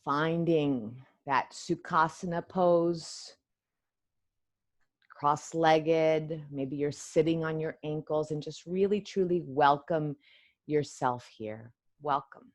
Finding that Sukhasana pose, cross-legged, maybe you're sitting on your ankles, and just really truly welcome yourself here. Welcome.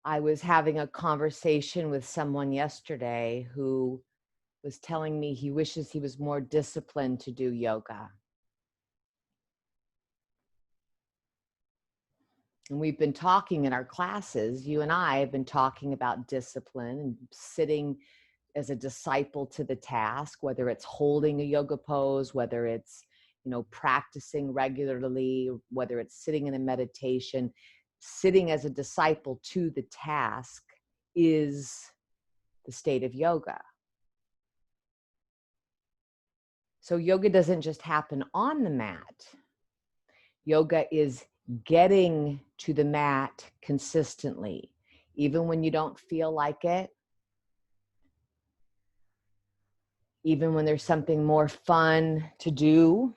I was having a conversation with someone yesterday who was telling me he wishes he was more disciplined to do yoga. And we've been talking in our classes, you and I have been talking about discipline and sitting as a disciple to the task, whether it's holding a yoga pose, whether it's, practicing regularly, whether it's sitting in a meditation. Sitting as a disciple to the task is the state of yoga. So yoga doesn't just happen on the mat. Yoga is getting to the mat consistently, even when you don't feel like it, even when there's something more fun to do.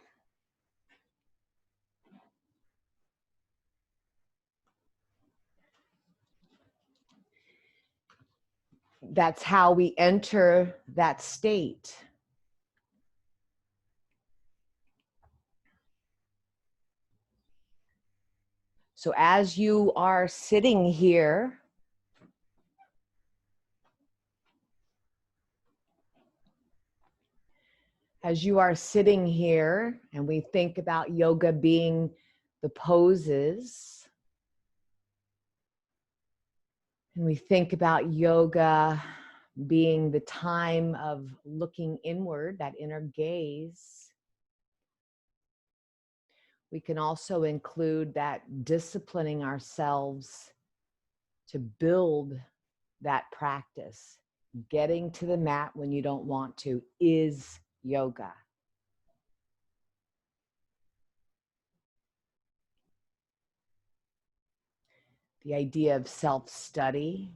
That's how we enter that state. So as you are sitting here, and we think about yoga being the poses, and we think about yoga being the time of looking inward, that inner gaze, we can also include that disciplining ourselves to build that practice. Getting to the mat when you don't want to is yoga. The idea of self-study,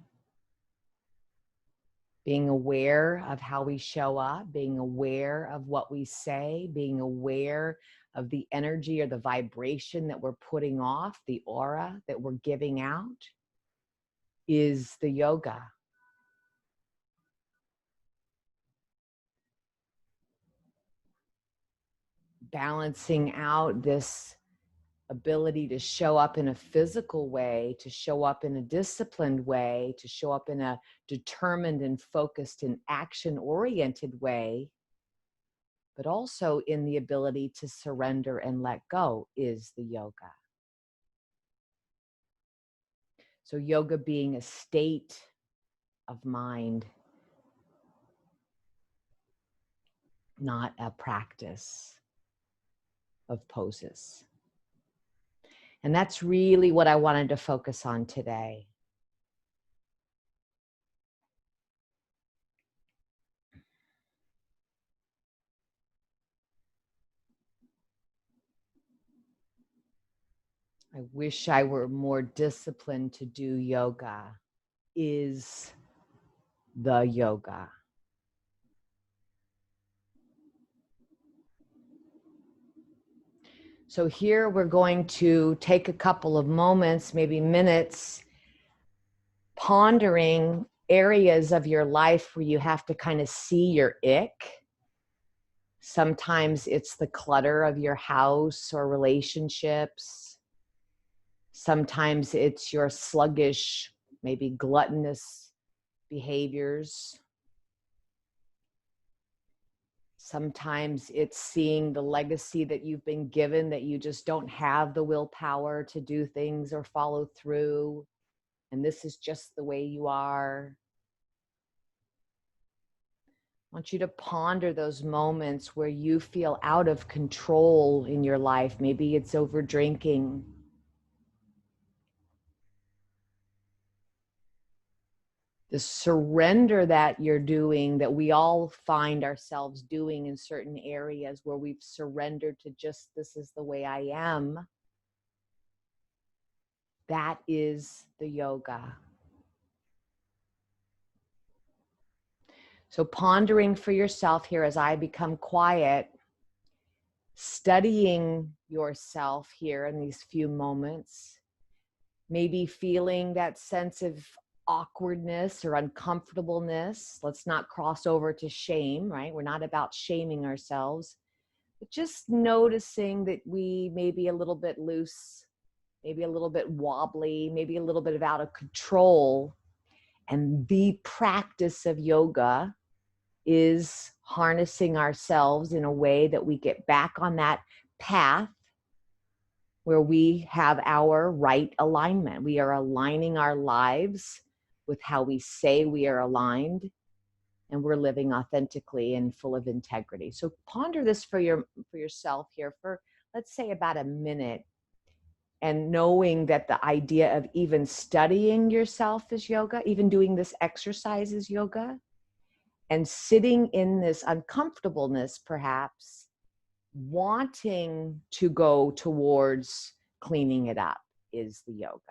being aware of how we show up, being aware of what we say, being aware of the energy or the vibration that we're putting off, the aura that we're giving out, is the yoga. Balancing out this ability to show up in a physical way, to show up in a disciplined way, to show up in a determined and focused and action-oriented way, but also in the ability to surrender and let go is the yoga. So yoga being a state of mind, not a practice of poses. And that's really what I wanted to focus on today. I wish I were more disciplined to do yoga is the yoga. So here we're going to take a couple of moments, maybe minutes, pondering areas of your life where you have to kind of see your ick. Sometimes it's the clutter of your house or relationships. Sometimes it's your sluggish, maybe gluttonous behaviors. Sometimes it's seeing the legacy that you've been given, that you just don't have the willpower to do things or follow through. And this is just the way you are. I want you to ponder those moments where you feel out of control in your life. Maybe it's over drinking. The surrender that you're doing, that we all find ourselves doing in certain areas where we've surrendered to just, this is the way I am. That is the yoga. So pondering for yourself here as I become quiet, studying yourself here in these few moments, maybe feeling that sense of awkwardness or uncomfortableness. Let's not cross over to shame, right? We're not about shaming ourselves, but just noticing that we may be a little bit loose, maybe a little bit wobbly, maybe a little bit of out of control. And the practice of yoga is harnessing ourselves in a way that we get back on that path where we have our right alignment. We are aligning our lives with how we say we are aligned, and we're living authentically and full of integrity. So ponder this for yourself here for, let's say, about a minute, and knowing that the idea of even studying yourself is yoga, even doing this exercise is yoga, and sitting in this uncomfortableness, perhaps wanting to go towards cleaning it up, is the yoga.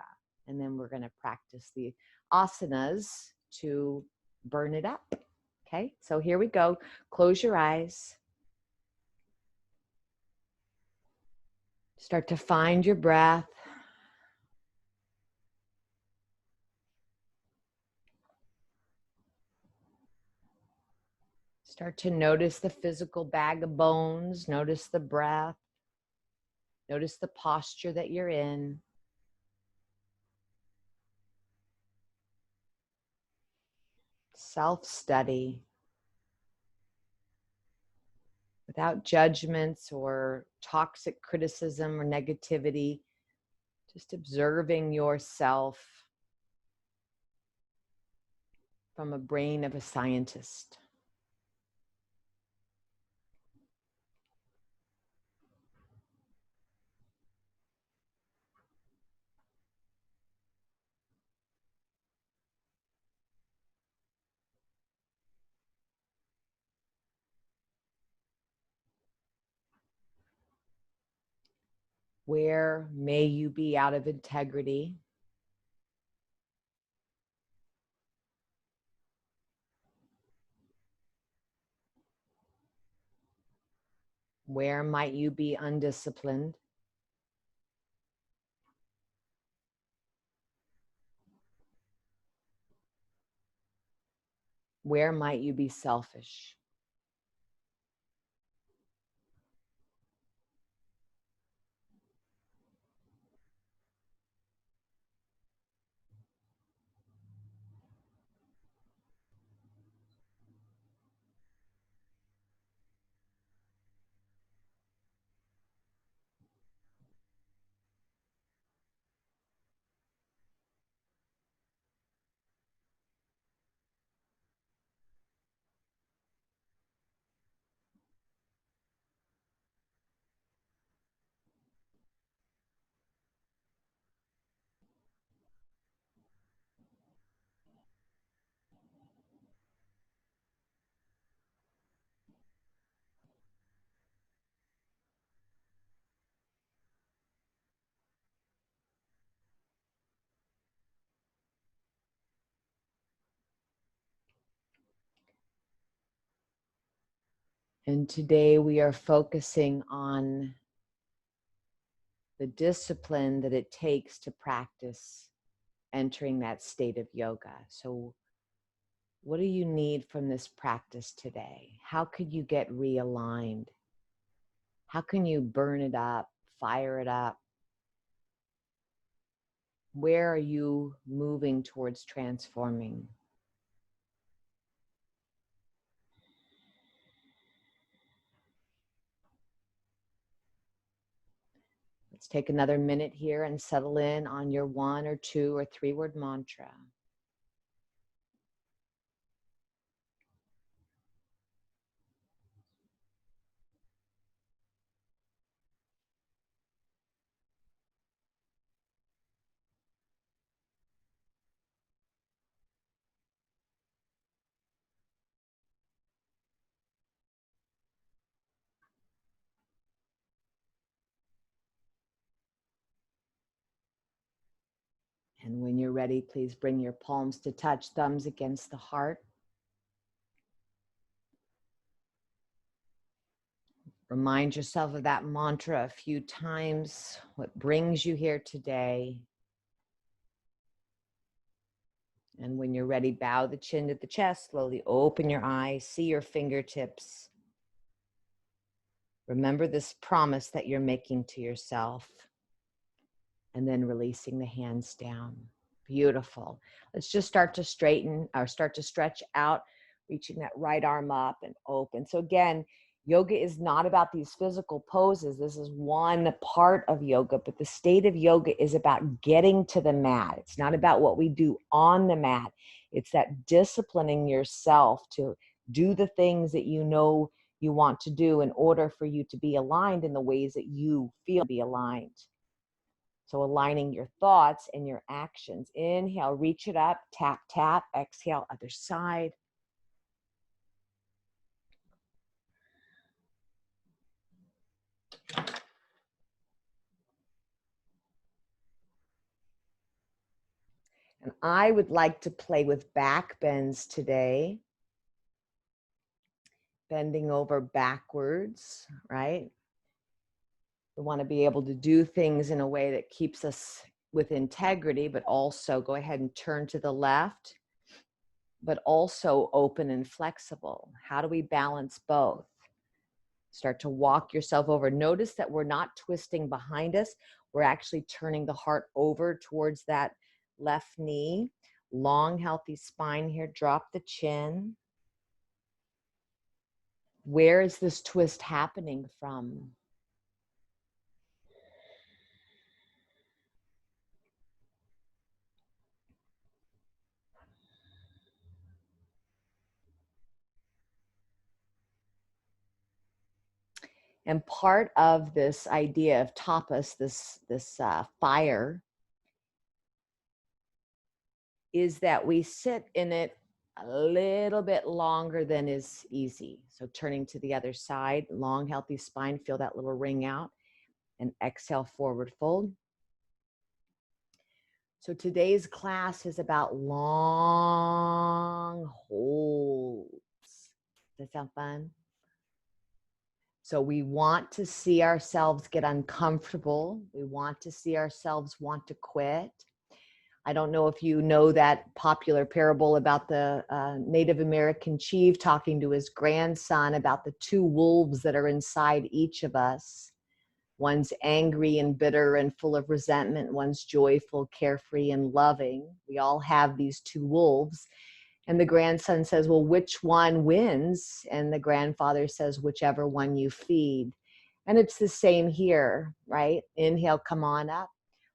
And then we're going to practice the asanas to burn it up. Okay, so here we go. Close your eyes. Start to find your breath. Start to notice the physical bag of bones. Notice the breath. Notice the posture that you're in. Self-study without judgments or toxic criticism or negativity. Just observing yourself from a brain of a scientist. Where may you be out of integrity? Where might you be undisciplined? Where might you be selfish? And today we are focusing on the discipline that it takes to practice entering that state of yoga. So what do you need from this practice today? How could you get realigned? How can you burn it up, fire it up? Where are you moving towards transforming? Let's take another minute here and settle in on your 1 or 2 or 3 word mantra. And when you're ready, please bring your palms to touch, thumbs against the heart. Remind yourself of that mantra a few times, what brings you here today. And when you're ready, bow the chin to the chest, slowly open your eyes, see your fingertips. Remember this promise that you're making to yourself. And then releasing the hands down. Beautiful. Let's just start to straighten or start to stretch out, reaching that right arm up and open. So again, yoga is not about these physical poses. This is one part of yoga, but the state of yoga is about getting to the mat. It's not about what we do on the mat. It's that disciplining yourself to do the things that you know you want to do in order for you to be aligned in the ways that you feel to be aligned. So aligning your thoughts and your actions. Inhale, reach it up, tap, tap. Exhale, other side. And I would like to play with back bends today. Bending over backwards, right? We want to be able to do things in a way that keeps us with integrity, but also go ahead and turn to the left, but also open and flexible. How do we balance both? Start to walk yourself over. Notice that we're not twisting behind us. We're actually turning the heart over towards that left knee. Long, healthy spine here. Drop the chin. Where is this twist happening from? And part of this idea of tapas, this fire, is that we sit in it a little bit longer than is easy. So turning to the other side, long, healthy spine, feel that little ring out, and exhale, forward fold. So today's class is about long holds. Does that sound fun? So we want to see ourselves get uncomfortable. We want to see ourselves want to quit. I don't know if you know that popular parable about the Native American chief talking to his grandson about the two wolves that are inside each of us. One's angry and bitter and full of resentment. One's joyful, carefree, and loving. We all have these two wolves. And the grandson says, well, which one wins? And the grandfather says, whichever one you feed. And it's the same here, right? Inhale, come on up.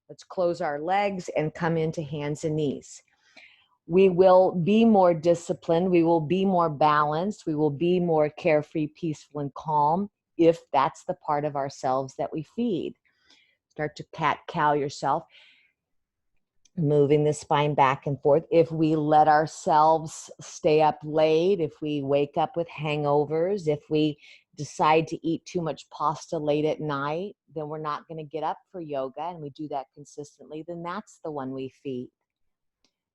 Let's close our legs and come into hands and knees. We will be more disciplined. We will be more balanced. We will be more carefree, peaceful, and calm if that's the part of ourselves that we feed. Start to cat-cow yourself, moving the spine back and forth. If we let ourselves stay up late, if we wake up with hangovers, if we decide to eat too much pasta late at night, then we're not going to get up for yoga, and we do that consistently, then that's the one we feed.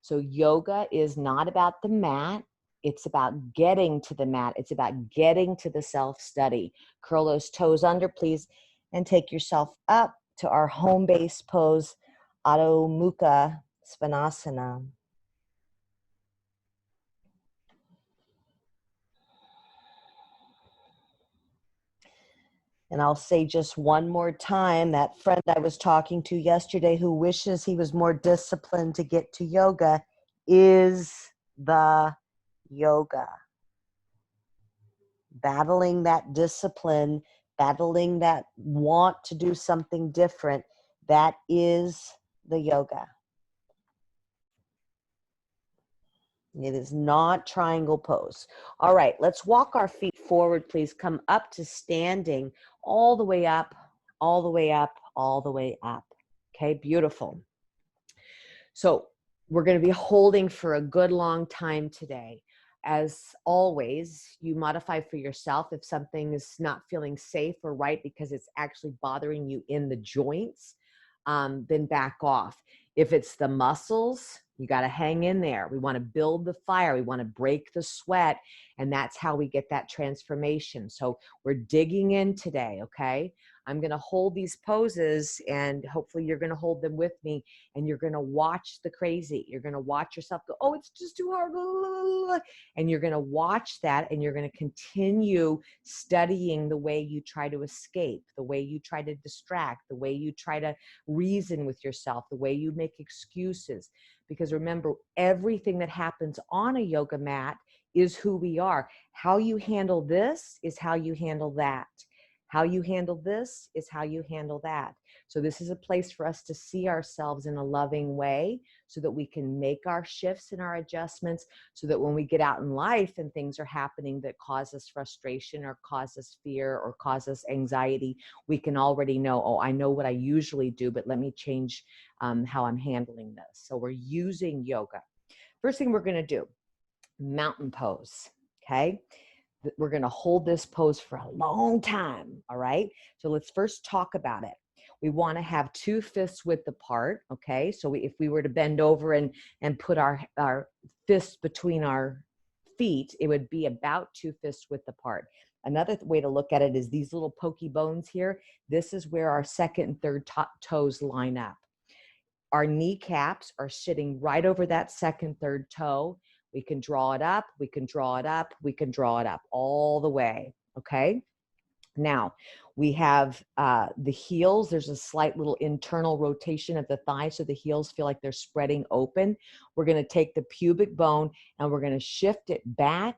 So yoga is not about the mat. It's about getting to the mat. It's about getting to the self-study. Curl those toes under, please, and take yourself up to our home base pose, Adho Mukha Svanasana. And I'll say just one more time, that friend I was talking to yesterday who wishes he was more disciplined to get to yoga is the yoga. Battling that discipline, battling that want to do something different, that is the yoga. It is not triangle pose. All right, let's walk our feet forward, please. Come up to standing, all the way up, all the way up, all the way up. Okay, beautiful. So we're going to be holding for a good long time today. As always, you modify for yourself. If something is not feeling safe or right because it's actually bothering you in the joints, then back off. If it's the muscles, you got to hang in there. We want to build the fire. We want to break the sweat. And that's how we get that transformation. So we're digging in today, okay? I'm going to hold these poses, and hopefully you're going to hold them with me, and you're going to watch the crazy. You're going to watch yourself go, oh, it's just too hard. And you're going to watch that, and you're going to continue studying the way you try to escape, the way you try to distract, the way you try to reason with yourself, the way you make excuses. Because remember, everything that happens on a yoga mat is who we are. How you handle this is how you handle that. How you handle this is how you handle that. So this is a place for us to see ourselves in a loving way so that we can make our shifts and our adjustments, so that when we get out in life and things are happening that cause us frustration or cause us fear or cause us anxiety, we can already know, oh, I know what I usually do, but let me change how I'm handling this. So we're using yoga. First thing we're going to do, mountain pose, okay? We're going to hold this pose for a long time, all right? So let's first talk about it. We want to have 2 fists width apart, okay? So if we were to bend over and put our fists between our feet, it would be about 2 fists width apart. Another way to look at it is these little pokey bones here. This is where our second and third toes line up. Our kneecaps are sitting right over that second, third toe. We can draw it up, we can draw it up, we can draw it up all the way, okay? Now, we have the heels. There's a slight little internal rotation of the thigh, so the heels feel like they're spreading open. We're going to take the pubic bone and we're going to shift it back,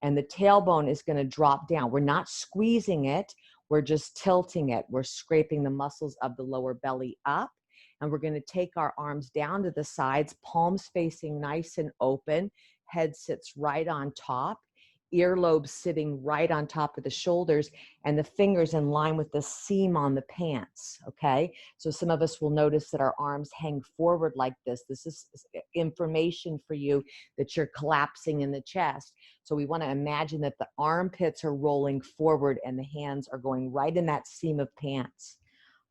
and the tailbone is going to drop down. We're not squeezing it, we're just tilting it. We're scraping the muscles of the lower belly up. And we're going to take our arms down to the sides, palms facing nice and open, head sits right on top, earlobes sitting right on top of the shoulders, and the fingers in line with the seam on the pants, okay? So some of us will notice that our arms hang forward like this. This is information for you that you're collapsing in the chest. So we want to imagine that the armpits are rolling forward and the hands are going right in that seam of pants.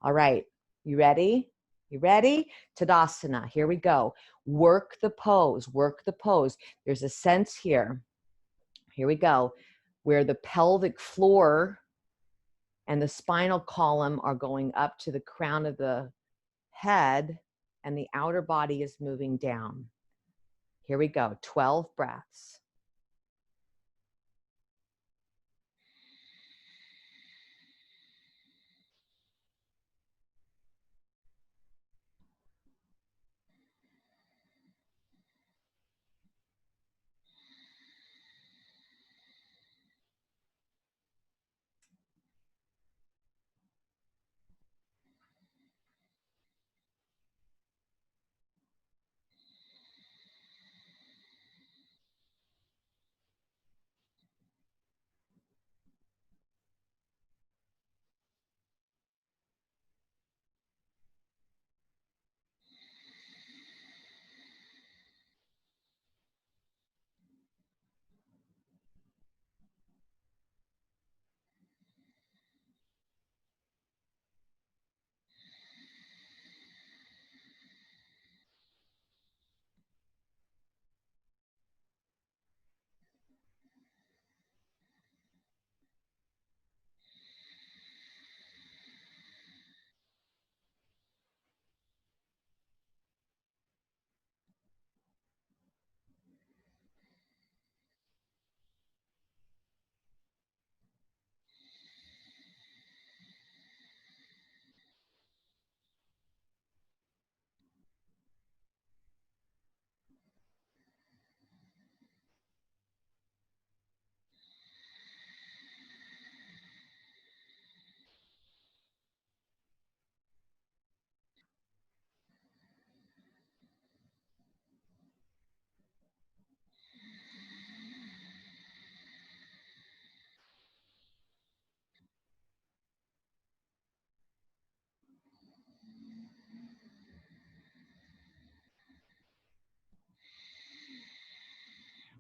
All right, you ready? You ready? Tadasana, here we go. Work the pose, work the pose. There's a sense here, here we go, where the pelvic floor and the spinal column are going up to the crown of the head and the outer body is moving down. Here we go, 12 breaths.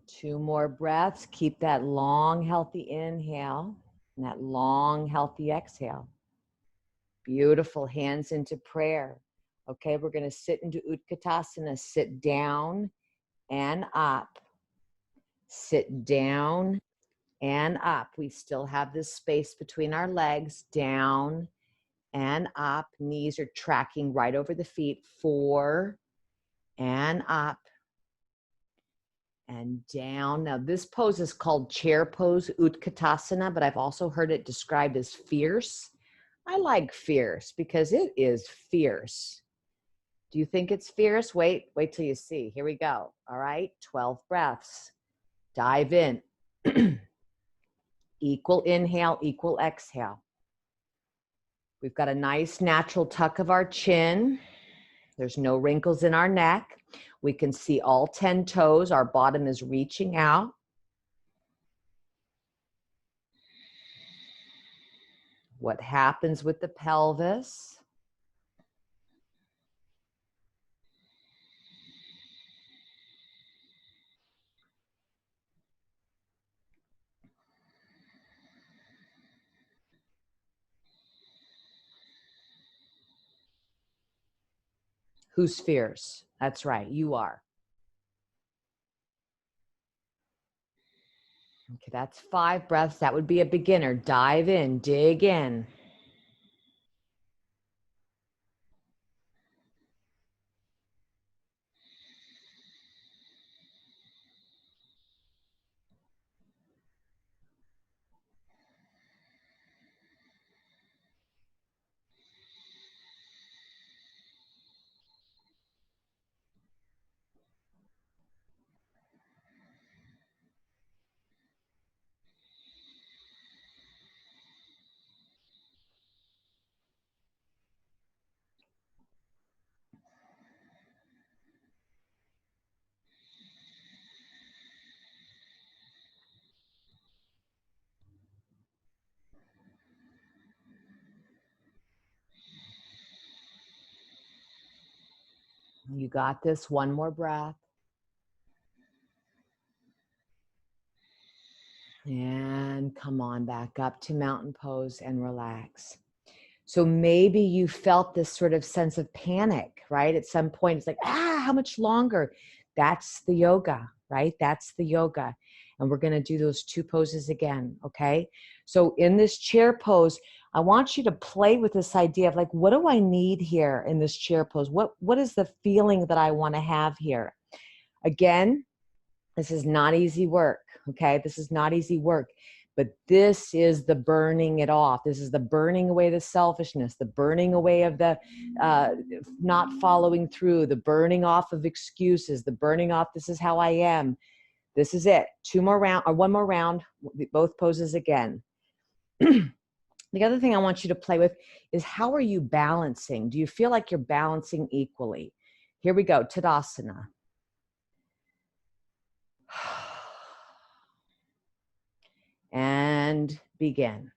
Two more breaths. Keep that long, healthy inhale and that long, healthy exhale. Beautiful. Hands into prayer. Okay, we're going to sit into Utkatasana, sit down and up, sit down and up. We still have this space between our legs, down and up. Knees are tracking right over the feet. 4 and up and down. Now this pose is called chair pose, Utkatasana, but I've also heard it described as fierce. I like fierce because it is fierce. Do you think it's fierce? Wait till you see. Here we go. All right, 12 breaths. Dive in. Equal inhale, equal exhale. We've got a nice natural tuck of our chin. There's no wrinkles in our neck. We can see all 10 toes. Our bottom is reaching out. What happens with the pelvis? Who's fierce? That's right, you are. Okay, that's 5 breaths. That would be a beginner. Dive in, dig in. You got this. One more breath. And come on back up to mountain pose and relax. So maybe you felt this sort of sense of panic, right? At some point, it's like, how much longer? That's the yoga, right? That's the yoga. And we're going to do those 2 poses again, okay? So in this chair pose, I want you to play with this idea of like, what do I need here in this chair pose? What is the feeling that I want to have here? Again, this is not easy work, okay? This is not easy work, but this is the burning it off. This is the burning away the selfishness, the burning away of the not following through, the burning off of excuses, the burning off, this is how I am. This is it. 2 more round, or 1 more round, both poses again. The other thing I want you to play with is how are you balancing? Do you feel like you're balancing equally? Here we go, Tadasana. And begin.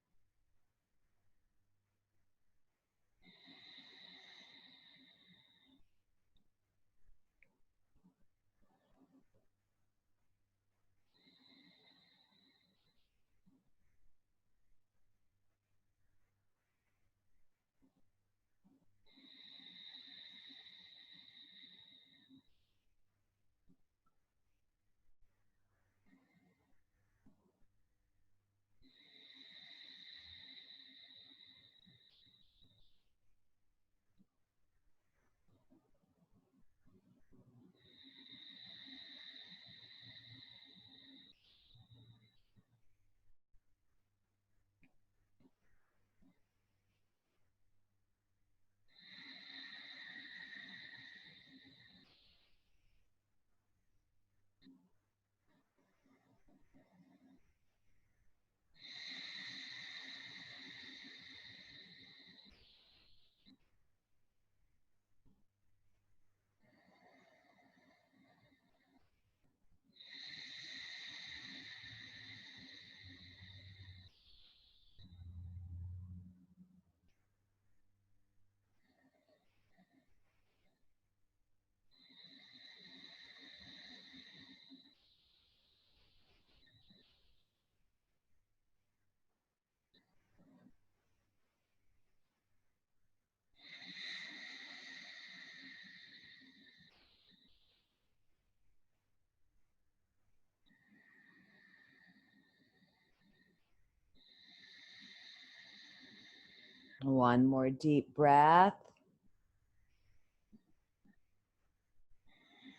One more deep breath.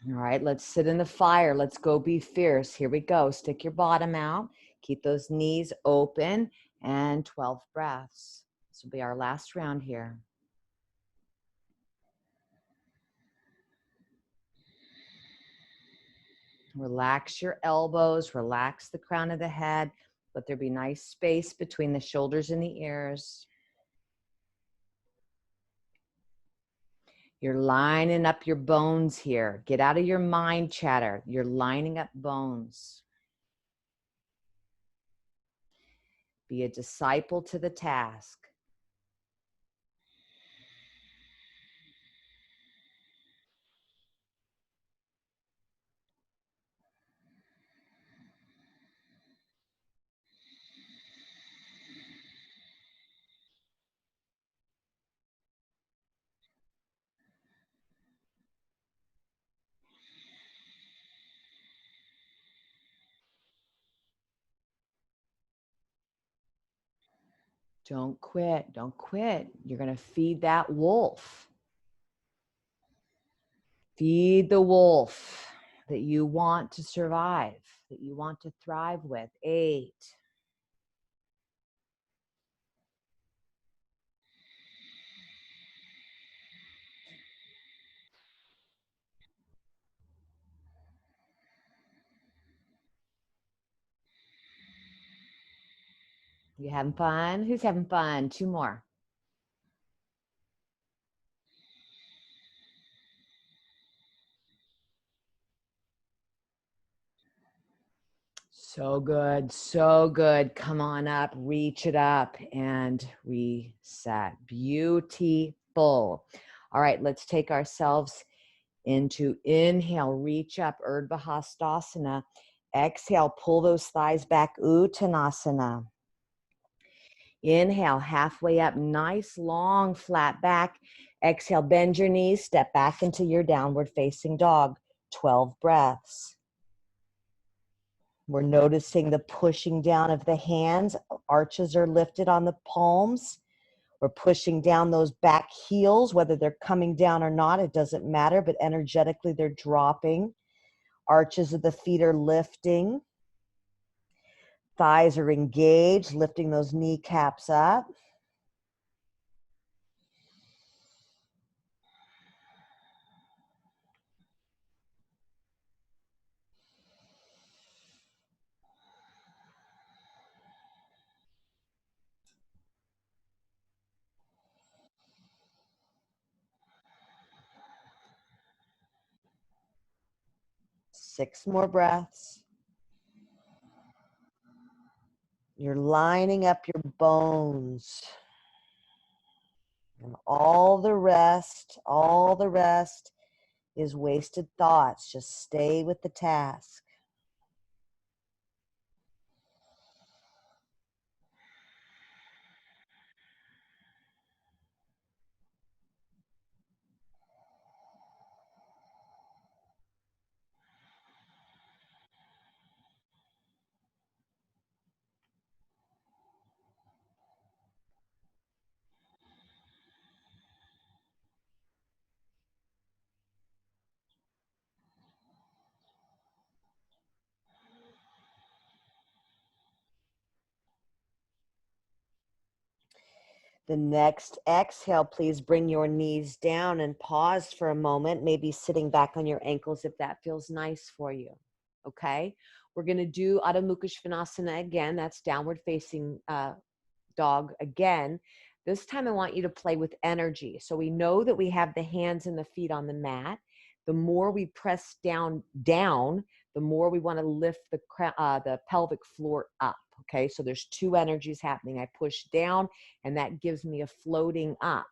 All right, let's sit in the fire. Let's go be fierce. Here we go. Stick your bottom out. Keep those knees open and 12 breaths. This will be our last round here. Relax your elbows, relax the crown of the head. Let there be nice space between the shoulders and the ears. You're lining up your bones here. Get out of your mind chatter. You're lining up bones. Be a disciple to the task. Don't quit. Don't quit. You're going to feed that wolf. Feed the wolf that you want to survive, that you want to thrive with. 8. You having fun? Who's having fun? 2 more. So good, so good. Come on up, reach it up, and reset. Beautiful. All right, let's take ourselves into inhale, reach up, Urdhva Hastasana. Exhale, pull those thighs back, Uttanasana. Inhale, halfway up, nice long flat back. Exhale, bend your knees, step back into your downward facing dog. 12 breaths. We're noticing the pushing down of the hands. Arches are lifted on the palms. We're pushing down those back heels, whether they're coming down or not, it doesn't matter, but energetically they're dropping. Arches of the feet are lifting. Thighs are engaged, lifting those kneecaps up. Six more breaths. You're lining up your bones. And all the rest is wasted thoughts. Just stay with the task. The next exhale, please bring your knees down and pause for a moment, maybe sitting back on your ankles if that feels nice for you. Okay, we're going to do Adho Mukha Svanasana again. That's downward facing dog again. This time I want you to play with energy. So we know that we have the hands and the feet on the mat. The more we press down, the more we want to lift the pelvic floor up. Okay, so there's 2 energies happening. I push down, and that gives me a floating up.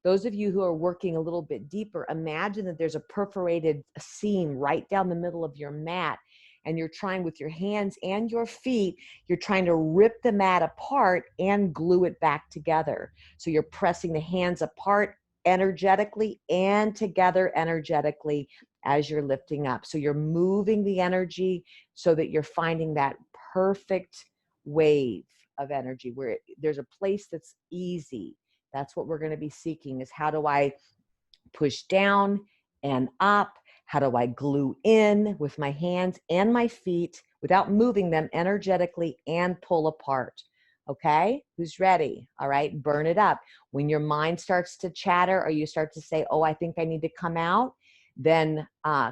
Those of you who are working a little bit deeper, imagine that there's a perforated seam right down the middle of your mat, and you're trying with your hands and your feet, you're trying to rip the mat apart and glue it back together. So you're pressing the hands apart energetically and together energetically as you're lifting up. So you're moving the energy so that you're finding that perfect wave of energy where there's a place that's easy. That's what we're going to be seeking, is how do I push down and up? How do I glue in with my hands and my feet without moving them energetically and pull apart? Okay, who's ready? All right, burn it up. When your mind starts to chatter or you start to say, oh, I think I need to come out, then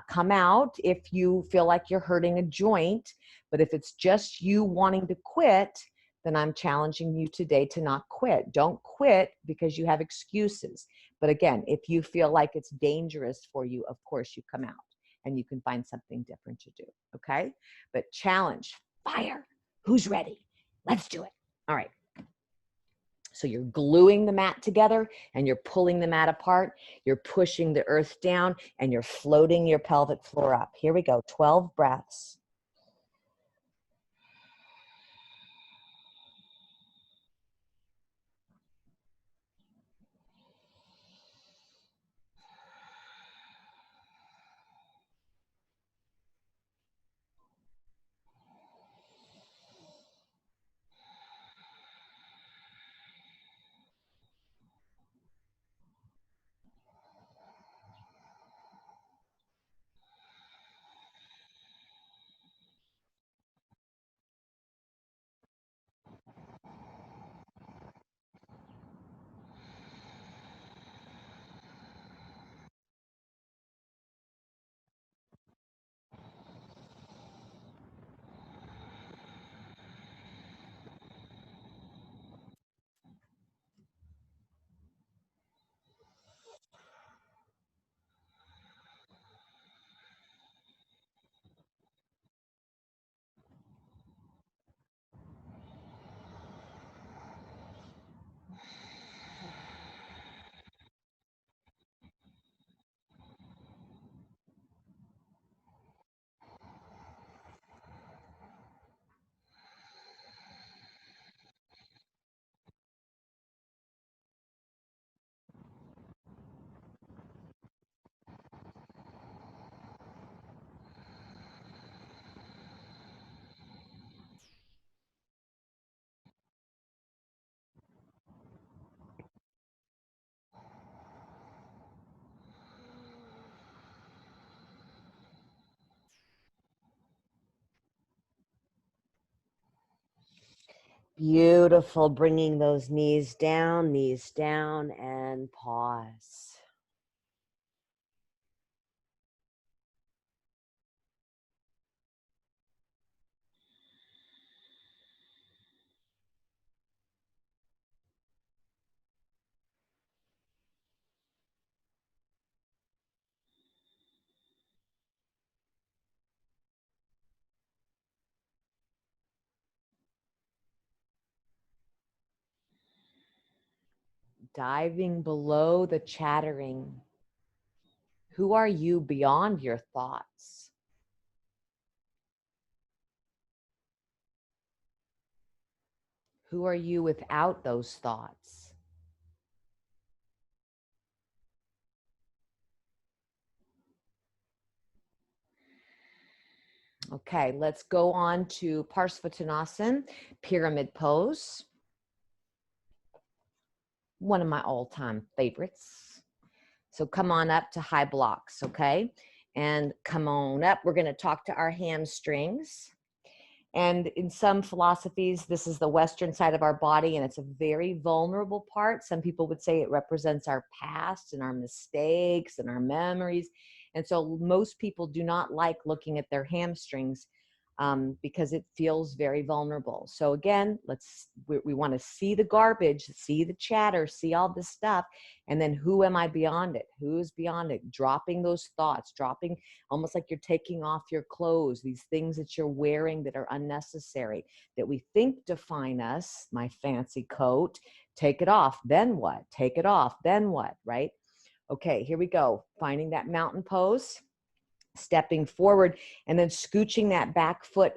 come out if you feel like you're hurting a joint. But if it's just you wanting to quit, then I'm challenging you today to not quit. Don't quit because you have excuses. But again, if you feel like it's dangerous for you, of course you come out and you can find something different to do. Okay, but challenge, fire. Who's ready? Let's do it. All right. So you're gluing the mat together and you're pulling the mat apart. You're pushing the earth down and you're floating your pelvic floor up. Here we go. 12 breaths. Beautiful. Bringing those knees down, and pause. Diving below the chattering. Who are you beyond your thoughts? Who are you without those thoughts? Okay, let's go on to Parsvottanasana, pyramid pose. One of my all-time favorites. So come on up to high blocks, okay? And come on up. We're going to talk to our hamstrings. And in some philosophies, this is the Western side of our body, and it's a very vulnerable part. Some people would say it represents our past and our mistakes and our memories. And so most people do not like looking at their hamstrings because it feels very vulnerable. So again, we want to see the garbage, see the chatter, see all this stuff. And then who am I beyond it? Who's beyond it? Dropping those thoughts, dropping almost like you're taking off your clothes, these things that you're wearing that are unnecessary, that we think define us, my fancy coat, take it off, then what? Take it off, then what, right? Okay, here we go. Finding that mountain pose, stepping forward and then scooching that back foot.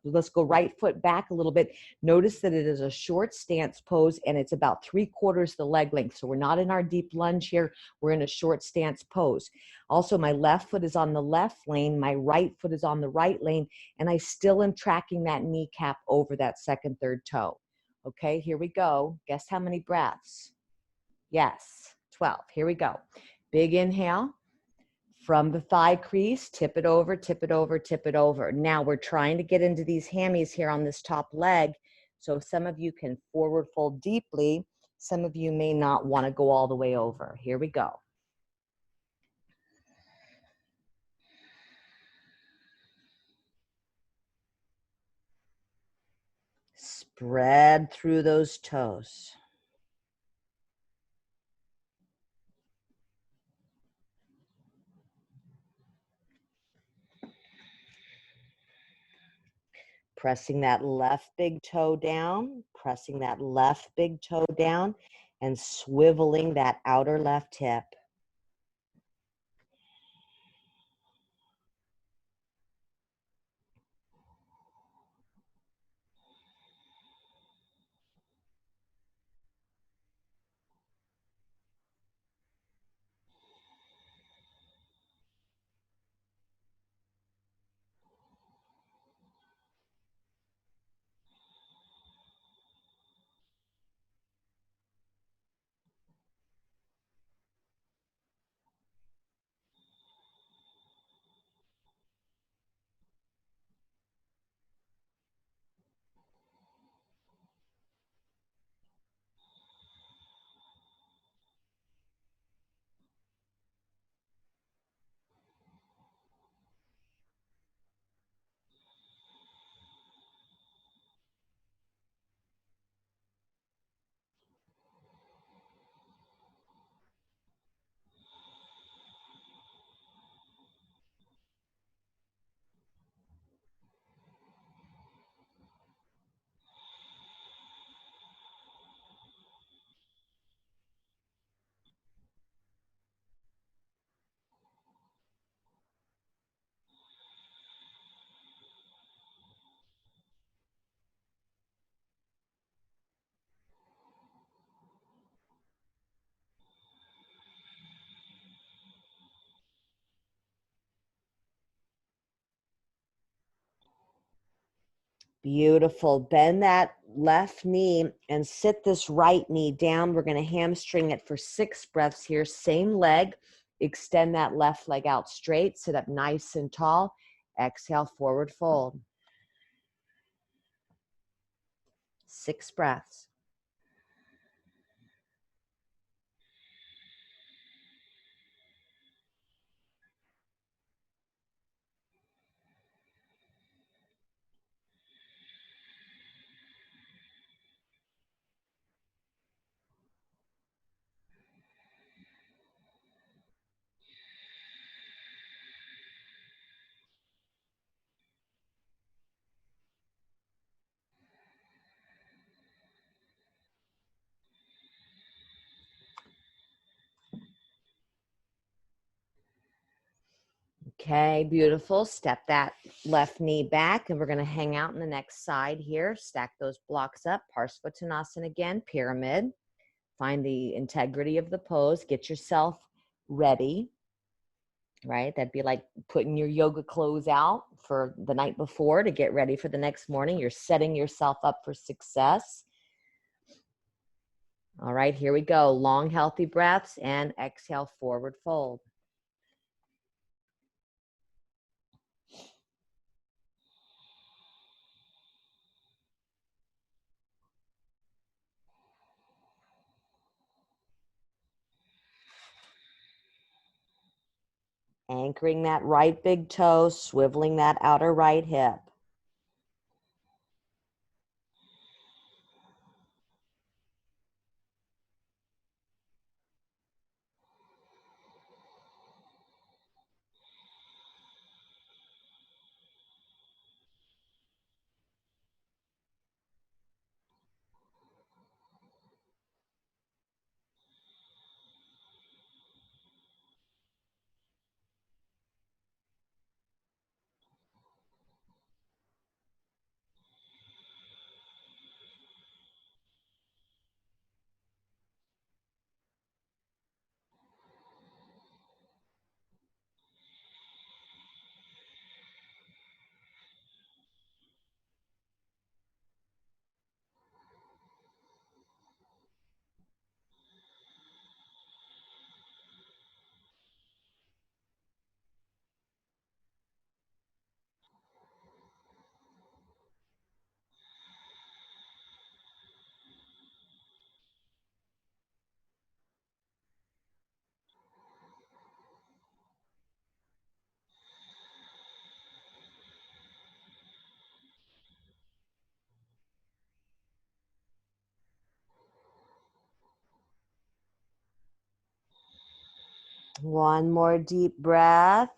Let's go right foot back a little bit. Notice that it is a short stance pose and it's about 3/4 the leg length. So we're not in our deep lunge here. We're in a short stance pose. Also, my left foot is on the left lane. My right foot is on the right lane. And I still am tracking that kneecap over that second, third toe. Okay, here we go. Guess how many breaths? Yes, 12. Here we go. Big inhale. From the thigh crease, tip it over, tip it over, tip it over. Now we're trying to get into these hammies here on this top leg. So some of you can forward fold deeply. Some of you may not want to go all the way over. Here we go. Spread through those toes. Pressing that left big toe down, pressing that left big toe down, and swiveling that outer left hip. Beautiful. Bend that left knee and sit this right knee down. We're going to hamstring it for 6 breaths here. Same leg. Extend that left leg out straight. Sit up nice and tall. Exhale, forward fold. 6 breaths. Okay, beautiful. Step that left knee back, and we're going to hang out in the next side here. Stack those blocks up. Parsvottanasana again, pyramid. Find the integrity of the pose. Get yourself ready, right? That'd be like putting your yoga clothes out for the night before to get ready for the next morning. You're setting yourself up for success. All right, here we go. Long, healthy breaths, and exhale, forward fold. Anchoring that right big toe, swiveling that outer right hip. One more deep breath.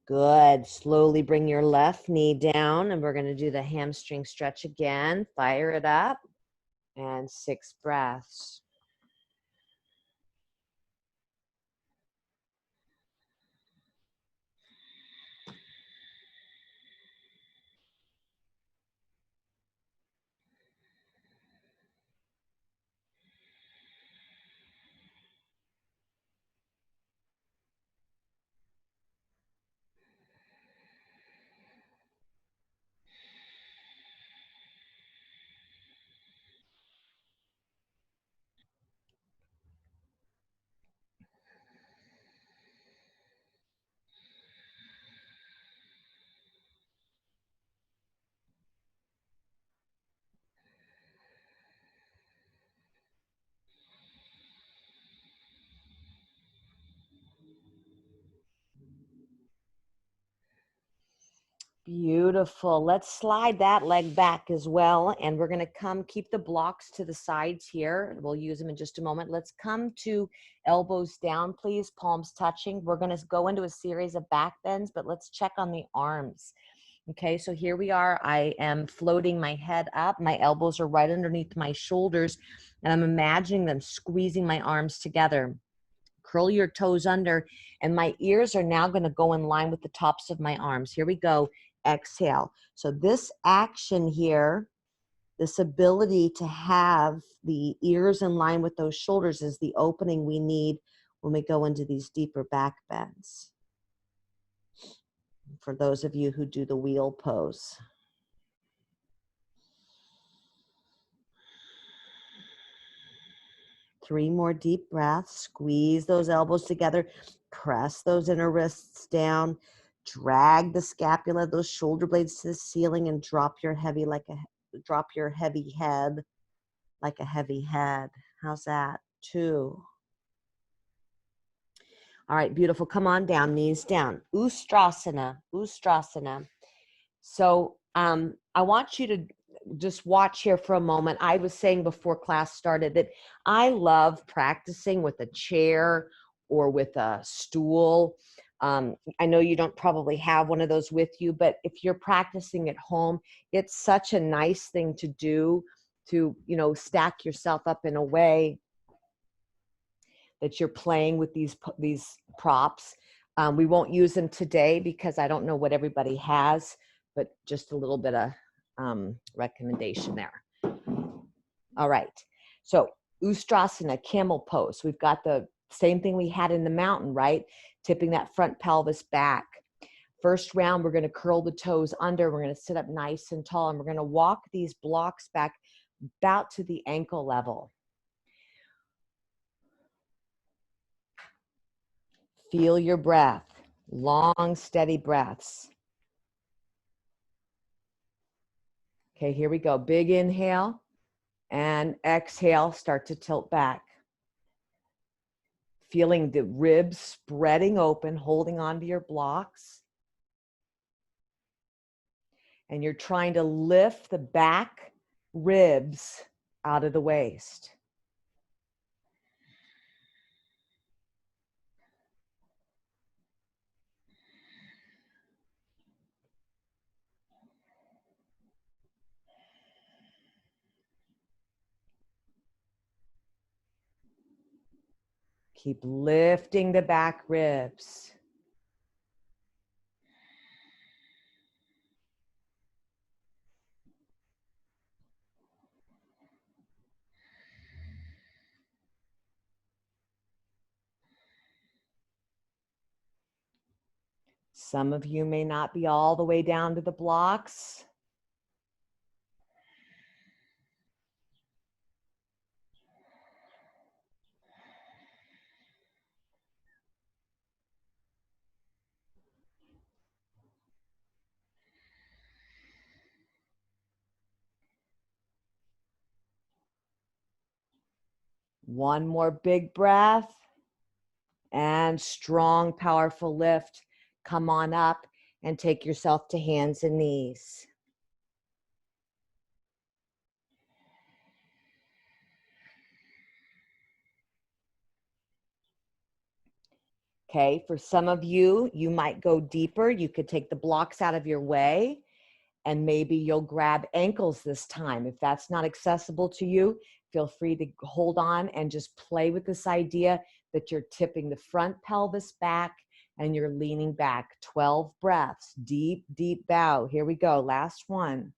Good. Slowly bring your left knee down, and we're going to do the hamstring stretch again. Fire it up. And 6 breaths. Beautiful. Let's slide that leg back as well. And we're going to keep the blocks to the sides here. We'll use them in just a moment. Let's come to elbows down, please. Palms touching. We're going to go into a series of back bends, but let's check on the arms. Okay, so here we are. I am floating my head up. My elbows are right underneath my shoulders, and I'm imagining them squeezing my arms together. Curl your toes under, and my ears are now going to go in line with the tops of my arms. Here we go. Exhale. So this action here, this ability to have the ears in line with those shoulders is the opening we need when we go into these deeper back bends. For those of you who do the wheel pose. Three more deep breaths. Squeeze those elbows together. Press those inner wrists down. Drag the scapula, those shoulder blades to the ceiling, and drop your heavy head like a heavy head. How's that? 2. All right, beautiful. Come on down, knees down. Ustrasana. So I want you to just watch here for a moment. I was saying before class started that I love practicing with a chair or with a stool. I know you don't probably have one of those with you, but if you're practicing at home, it's such a nice thing to do to, stack yourself up in a way that you're playing with these props. We won't use them today because I don't know what everybody has, but just a little bit of recommendation there. All right. So Ustrasana, camel pose. We've got the same thing we had in the mountain, right? Tipping that front pelvis back. First round, we're going to curl the toes under. We're going to sit up nice and tall, and we're going to walk these blocks back about to the ankle level. Feel your breath. Long, steady breaths. Okay, here we go. Big inhale and exhale. Start to tilt back. Feeling the ribs spreading open, holding onto your blocks. And you're trying to lift the back ribs out of the waist. Keep lifting the back ribs. Some of you may not be all the way down to the blocks. One more big breath and strong, powerful lift. Come on up and take yourself to hands and knees. Okay, for some of you, you might go deeper. You could take the blocks out of your way, and maybe you'll grab ankles this time. If that's not accessible to you, feel free to hold on and just play with this idea that you're tipping the front pelvis back and you're leaning back. 12 breaths, deep, deep bow. Here we go, last one.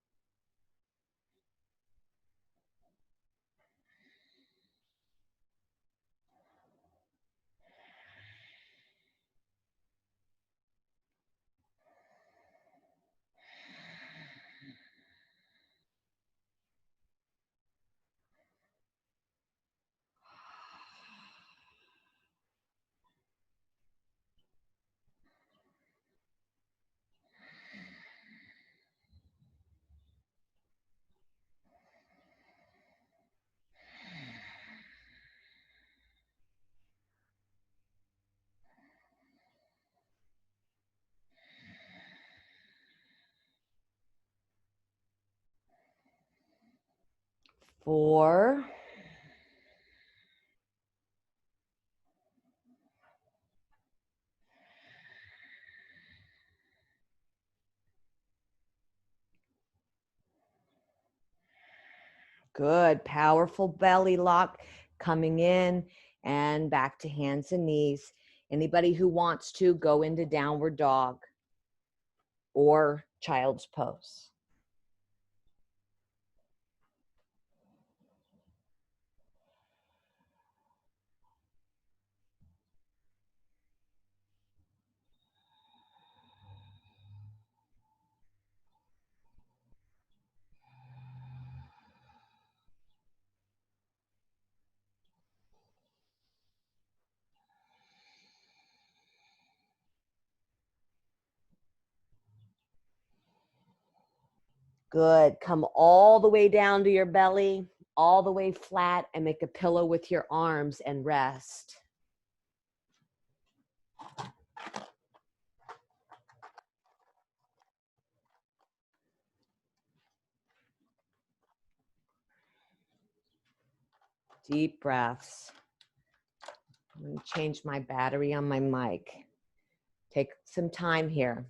Four. Good, powerful belly lock coming in and back to hands and knees. Anybody who wants to go into downward dog or child's pose. Good. Come all the way down to your belly, all the way flat, and make a pillow with your arms and rest. Deep breaths. I'm going to change my battery on my mic. Take some time here.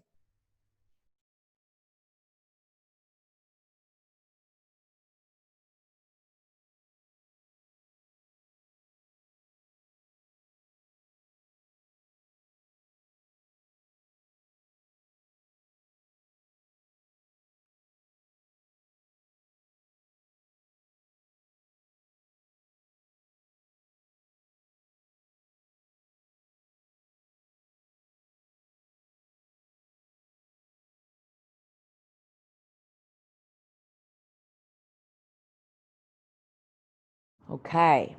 Okay.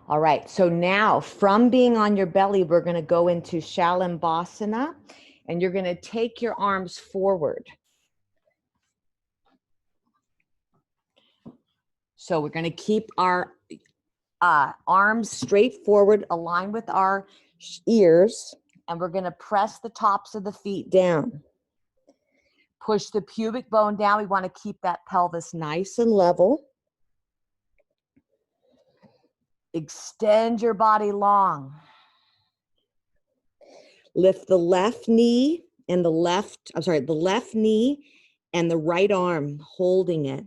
All right, so now from being on your belly, we're going to go into Shalambhasana, and you're going to take your arms forward. So we're going to keep our arms straight forward, aligned with our ears, and we're going to press the tops of the feet down. Push the pubic bone down. We want to keep that pelvis nice and level. Extend your body long. Lift the left knee and the left knee and the right arm, holding it.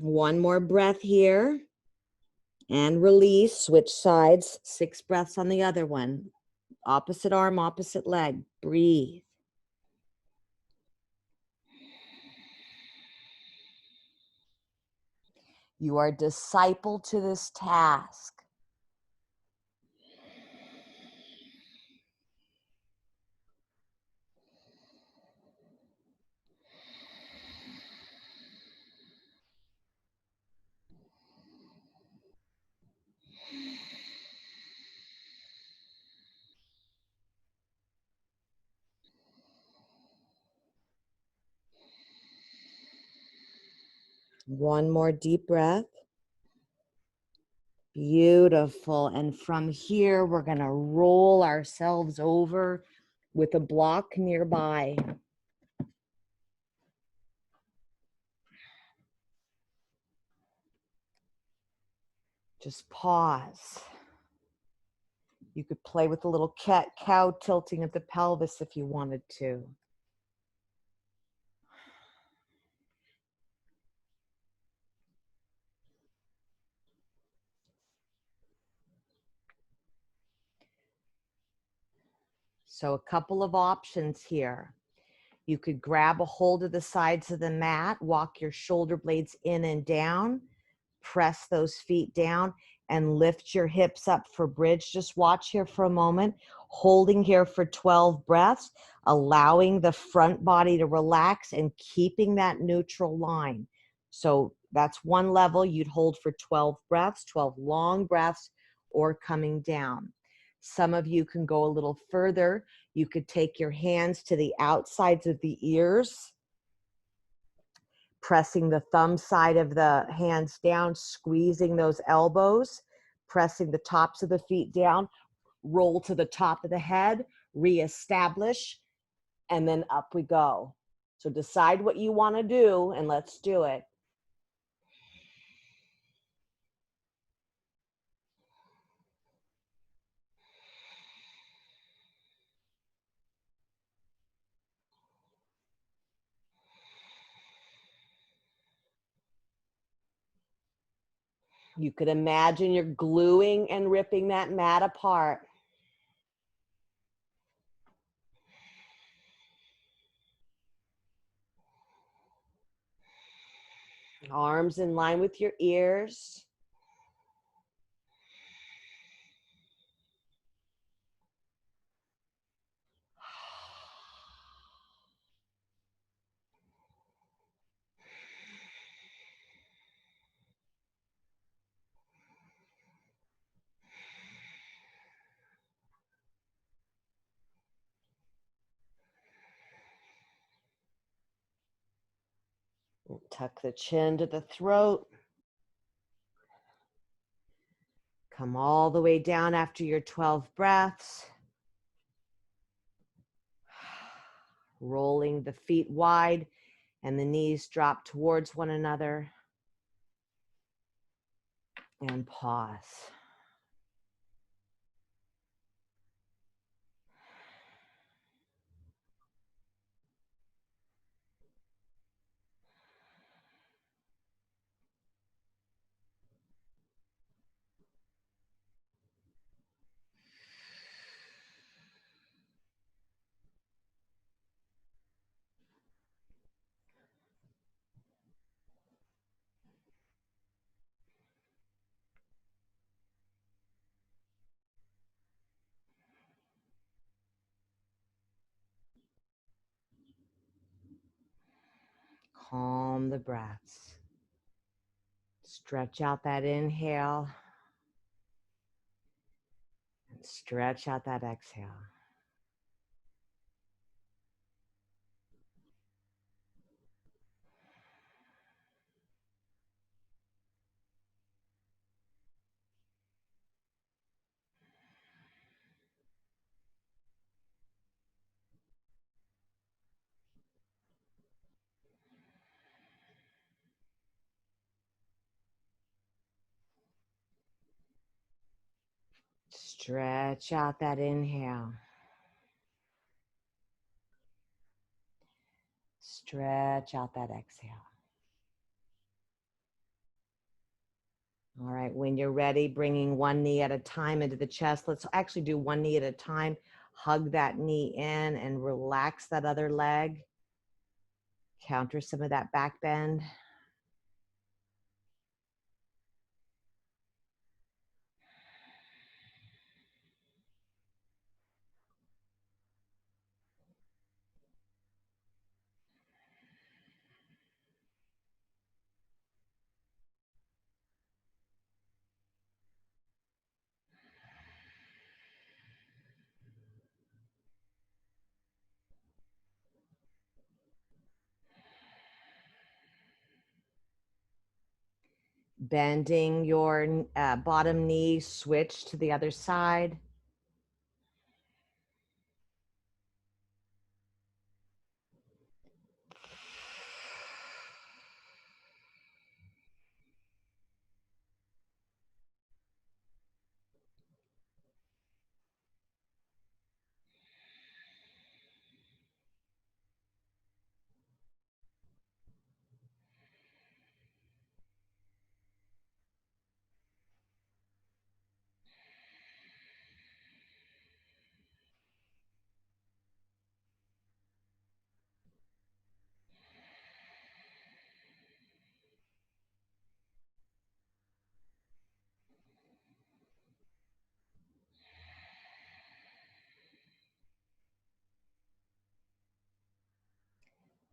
One more breath here. And release, switch sides, 6 breaths on the other one. Opposite arm, opposite leg. Breathe. You are disciple to this task. One more deep breath. Beautiful. And from here, we're going to roll ourselves over with a block nearby. Just pause. You could play with a little cat-cow tilting of the pelvis if you wanted to. So a couple of options here. You could grab a hold of the sides of the mat, walk your shoulder blades in and down, press those feet down, and lift your hips up for bridge. Just watch here for a moment, holding here for 12 breaths, allowing the front body to relax and keeping that neutral line. So that's one level. You'd hold for 12 breaths, 12 long breaths, or coming down. Some of you can go a little further. You could take your hands to the outsides of the ears, pressing the thumb side of the hands down, squeezing those elbows, pressing the tops of the feet down, roll to the top of the head, reestablish, and then up we go. So decide what you want to do, and let's do it. You could imagine you're gluing and ripping that mat apart. Arms in line with your ears. Tuck the chin to the throat. Come all the way down after your 12 breaths. Rolling the feet wide and the knees drop towards one another. And pause. Calm the breaths. Stretch out that inhale. And stretch out that exhale. Stretch out that inhale. Stretch out that exhale. All right, when you're ready, bringing one knee at a time into the chest. Let's actually do one knee at a time. Hug that knee in and relax that other leg. Counter some of that back bend. Bending your bottom knee, switch to the other side.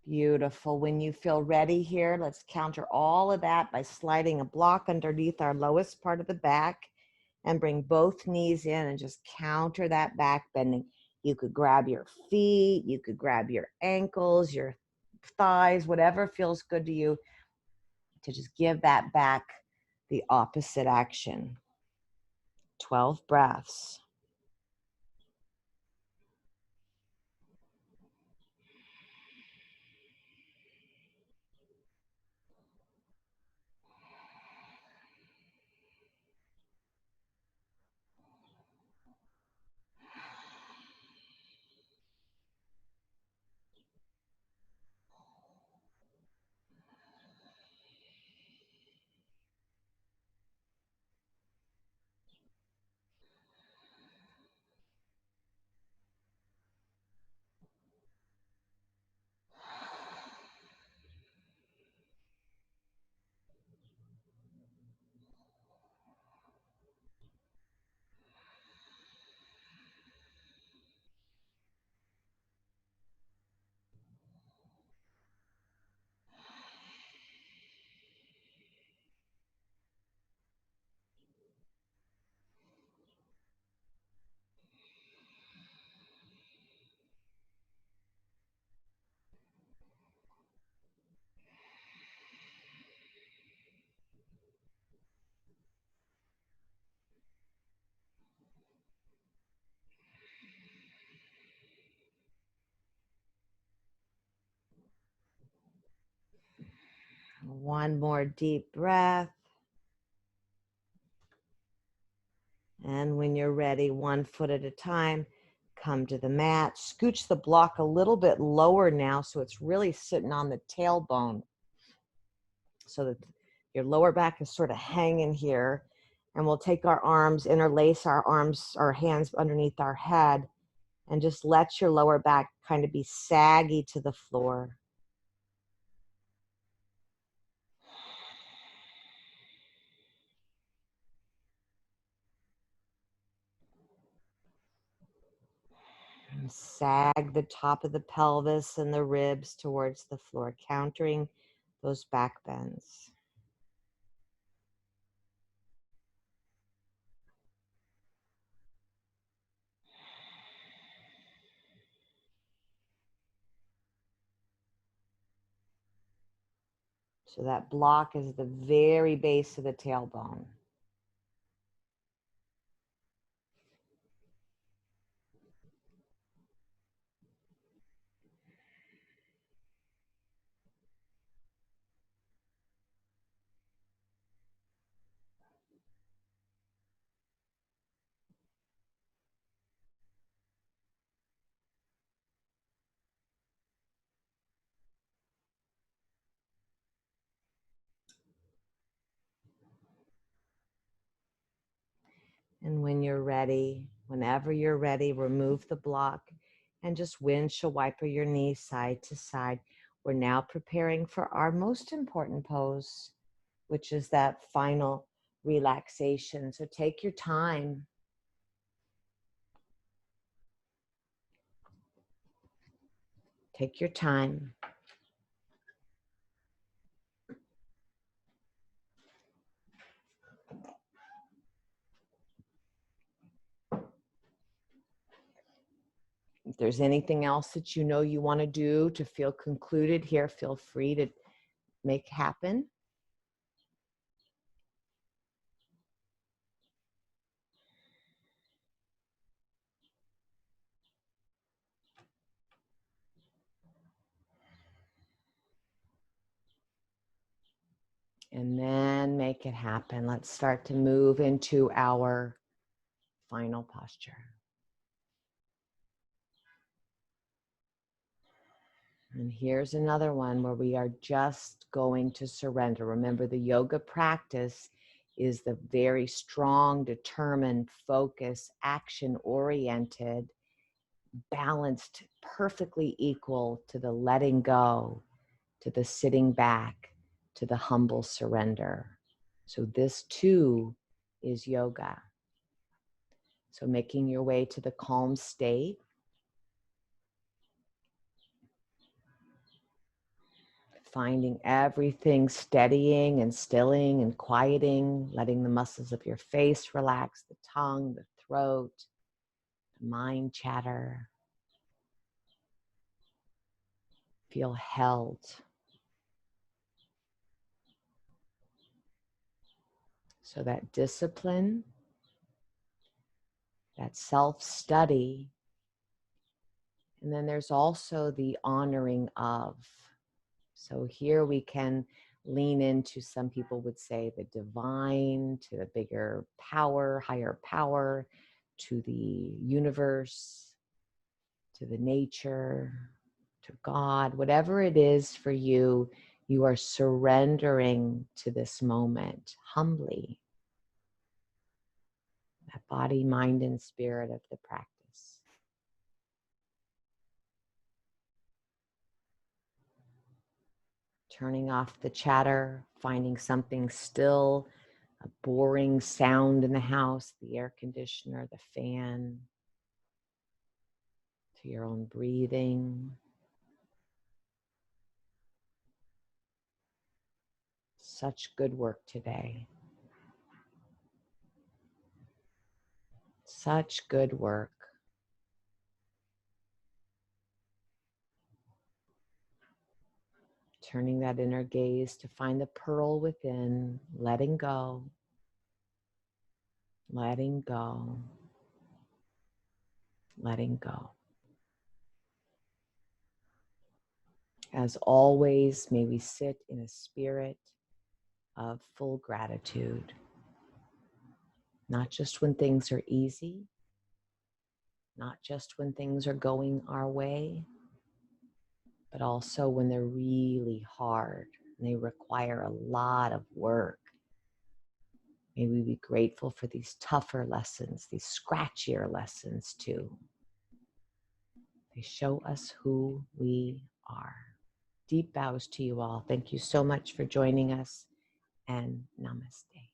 Beautiful. When you feel ready here, let's counter all of that by sliding a block underneath our lowest part of the back and bring both knees in and just counter that back bending. You could grab your feet, you could grab your ankles, your thighs, whatever feels good to you, to just give that back the opposite action. 12 breaths. One more deep breath. And when you're ready, 1 foot at a time, come to the mat. Scooch the block a little bit lower now so it's really sitting on the tailbone so that your lower back is sort of hanging here. And we'll take our arms, interlace our arms, our hands underneath our head, and just let your lower back kind of be saggy to the floor. And sag the top of the pelvis and the ribs towards the floor, countering those back bends. So that block is the very base of the tailbone. And when you're ready, whenever you're ready, remove the block and just windshield wiper your knees side to side. We're now preparing for our most important pose, which is that final relaxation. So take your time. Take your time. If there's anything else that you know you want to do to feel concluded here, feel free to make happen. And then make it happen. Let's start to move into our final posture. And here's another one where we are just going to surrender. Remember, the yoga practice is the very strong, determined, focused, action-oriented, balanced, perfectly equal to the letting go, to the sitting back, to the humble surrender. So this too is yoga. So making your way to the calm state. Finding everything steadying and stilling and quieting, letting the muscles of your face relax, the tongue, the throat, the mind chatter. Feel held. So that discipline, that self-study, and then there's also the honoring of. So here we can lean into, some people would say, the divine, to the bigger power, higher power, to the universe, to the nature, to God, whatever it is for you, you are surrendering to this moment humbly. That body, mind, and spirit of the practice. Turning off the chatter, finding something still, a boring sound in the house, the air conditioner, the fan, to your own breathing. Such good work today. Such good work. Turning that inner gaze to find the pearl within, letting go, letting go, letting go. As always, may we sit in a spirit of full gratitude, not just when things are easy, not just when things are going our way, but also when they're really hard and they require a lot of work. May we be grateful for these tougher lessons, these scratchier lessons too. They show us who we are. Deep bows to you all. Thank you so much for joining us, and namaste.